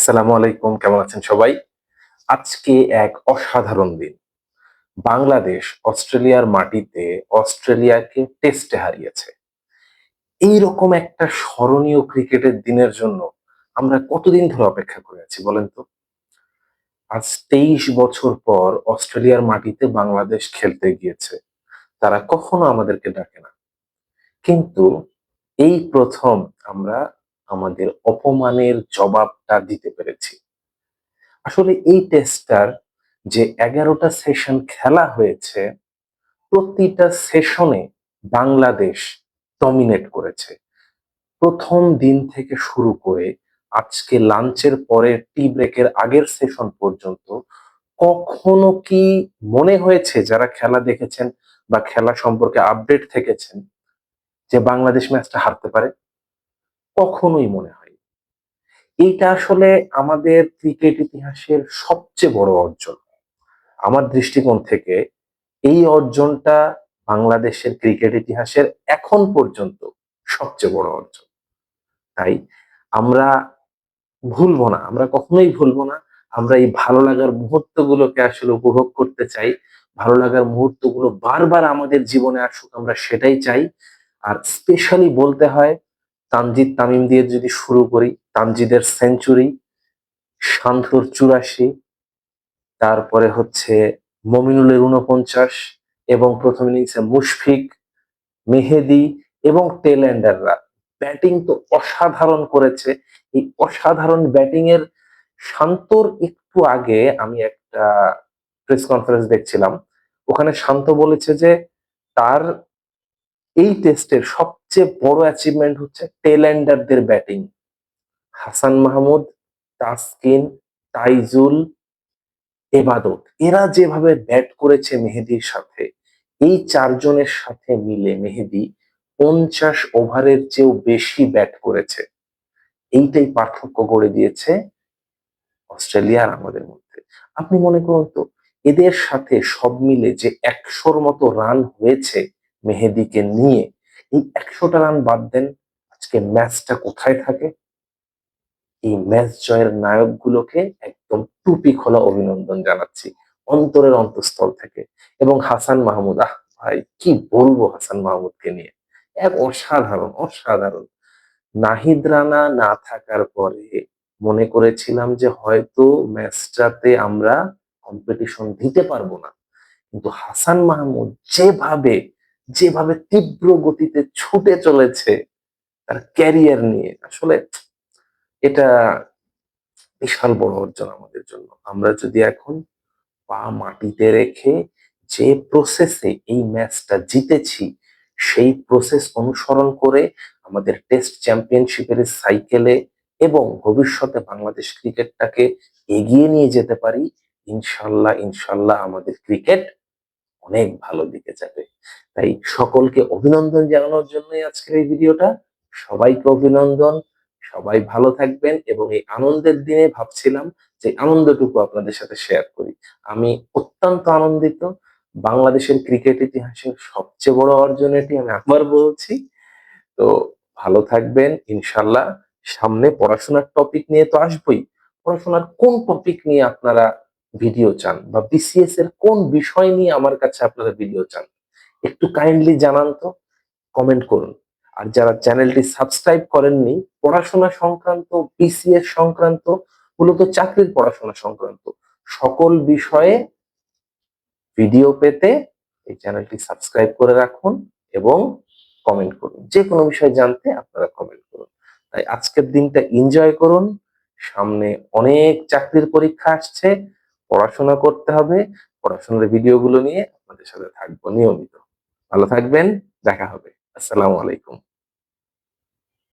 আসসালামু আলাইকুম, কেমন আছেন সবাই? আজকে এক অসাধারণ দিন। বাংলাদেশ অস্ট্রেলিয়ার মাটিতে অস্ট্রেলিয়াকে টেস্টে হারিয়েছে। এইরকম একটা স্মরণীয় ক্রিকেটের দিনের জন্য আমরা কতদিন ধরে অপেক্ষা করে আছি বলেন তো? আজ ২৩ বছর পর অস্ট্রেলিয়ার মাটিতে বাংলাদেশ খেলতে গিয়েছে। তারা কখনো আমাদেরকে ডাকে না। কিন্তু এই ১ম আমরা আমাদের অপমানের জবাবটা দিতে পেরেছি। আসলে এই টেস্টটার যে ১১টা সেশন খেলা হয়েছে, প্রতিটা সেশনে বাংলাদেশ ডমিনেট করেছে। ১ম দিন থেকে শুরু করে আজকে লাঞ্চের পরে টি ব্রেকের আগের সেশন পর্যন্ত কখনো কি মনে হয়েছে যারা খেলা দেখেছেন বা খেলা সম্পর্কে আপডেট থেকেছেন যে বাংলাদেশ ম্যাচটা হারতে পারে? কখনোই মনে হয়নি। এইটা আসলে আমাদের ক্রিকেট ইতিহাসের সবচেয়ে বড় অর্জন। আমার দৃষ্টিকোণ থেকে এই অর্জনটা বাংলাদেশের ক্রিকেট ইতিহাসের এখন পর্যন্ত সবচেয়ে বড় অর্জন। তাই আমরা ভুলবো না, আমরা কখনোই ভুলবো না। আমরা এই ভালো লাগার মুহূর্তগুলোকে আসলে উপভোগ করতে চাই। ভালো লাগার মুহূর্তগুলো বারবার আমাদের জীবনে আসুক আমরা সেটাই চাই। আর স্পেশালি বলতে হয় তানজিদ তামিম দিয়ে যদি শুরু করি, তানজিদের সেঞ্চুরি, শান্তর ৮৪, তারপরে হচ্ছে মমিনুলের ৪৯ এবং প্রথম ইনিংসে মুশফিক, মেহেদী এবং টেলএন্ডাররা ব্যাটিং তো অসাধারণ করেছে। এই অসাধারণ ব্যাটিং এর শান্তর একটু আগে আমি একটা প্রেস কনফারেন্স দেখছিলাম। ওখানে শান্ত বলেছে যে তার এই টেস্টের সবচেয়ে বড় অ্যাচিভমেন্ট হচ্ছে টেলএন্ডারদের ব্যাটিং। হাসান মাহমুদ, তাসকিন, তাইজুল, এবাদত এরা যেভাবে ব্যাট করেছে মেহেদীর সাথে, এই ৪ জনের সাথে মিলে মেহেদী ৫০ ওভারের চেয়েও বেশি ব্যাট করেছে। এইটাই পার্থক্য গড়ে দিয়েছে অস্ট্রেলিয়া আর আমাদের মধ্যে। আপনি মনে করুন তো এদের সাথে সব মিলে যে ১০০'র মতো রান হয়েছে মেহেদীকে নিয়ে, এই ১০০টা রান বাদ দেন, আজকে ম্যাচটা কোথায় থাকে? এই ম্যাচ জয়ের নায়কগুলোকে একদম টুপি খোলা অভিনন্দন জানাচ্ছি অন্তরের অন্তঃস্থল থেকে। এবং হাসান মাহমুদ, ভাই কি বলবো হাসান মাহমুদকে নিয়ে, এক অসাধারণ অসাধারণ। নাহিদ রানা না থাকার পরে মনে করেছিলাম যে হয়তো ম্যাচটাতে আমরা কম্পিটিশন দিতে পারবো না, কিন্তু হাসান মাহমুদ যেভাবে যেভাবে তীব্র গতিতে ছুটে চলেছে তার ক্যারিয়ার নিয়ে, আসলে এটা বিশাল বড় অর্জন আমাদের জন্য। আমরা যদি এখন পা মাটিতে রেখে যে প্রসেসে এই ম্যাচটা জিতেছি, সেই প্রসেস অনুসরণ করে আমাদের টেস্ট চ্যাম্পিয়নশিপের সাইকেলে এবং ভবিষ্যতে বাংলাদেশ ক্রিকেটটাকে এগিয়ে নিয়ে যেতে পারি, ইনশাল্লাহ ইনশাল্লাহ আমাদের ক্রিকেট অনেক ভালো দিকে যাবে। তাই সকলকে অভিনন্দন জানানোর জন্যই আজকের এই ভিডিওটা। সবাইকে অভিনন্দন, সবাই ভালো থাকবেন এবং এই আনন্দের দিনে ভাবছিলাম যে আনন্দটুকু আপনাদের সাথে শেয়ার করি। আমি অত্যন্ত আনন্দিত। বাংলাদেশের ক্রিকেট ইতিহাসের সবচেয়ে বড় অর্জন এটি, আমি আবার বলছি। তো ভালো থাকবেন ইনশাল্লাহ। সামনে পড়াশোনার টপিক নিয়ে তো আসবই। পড়াশোনার কোন টপিক নিয়ে আপনারা ভিডিও চান বা বিসিএস এর কোন বিষয় নিয়ে আমার কাছে আপনারা ভিডিও চান, একটু কাইন্ডলি জানান তো, কমেন্ট করুন। আর যারা চ্যানেলটি সাবস্ক্রাইব করেননি, পড়াশোনা সংক্রান্ত, বিসিএস সংক্রান্ত, মূলত চাকরির পড়াশোনা সংক্রান্ত সকল বিষয়ে ভিডিও পেতে এই চ্যানেলটি সাবস্ক্রাইব করে রাখুন এবং কমেন্ট করুন। যে কোনো বিষয় জানতে আপনারা কমেন্ট করুন। তাই আজকের দিনটা এনজয় করুন। সামনে অনেক চাকরির পরীক্ষা আসছে, পড়াশোনা করতে হবে। পড়াশোনার ভিডিওগুলো নিয়ে আপনাদের সাথে থাকবো নিয়মিত। ভালো থাকবেন, দেখা হবে। আসসালামু আলাইকুম।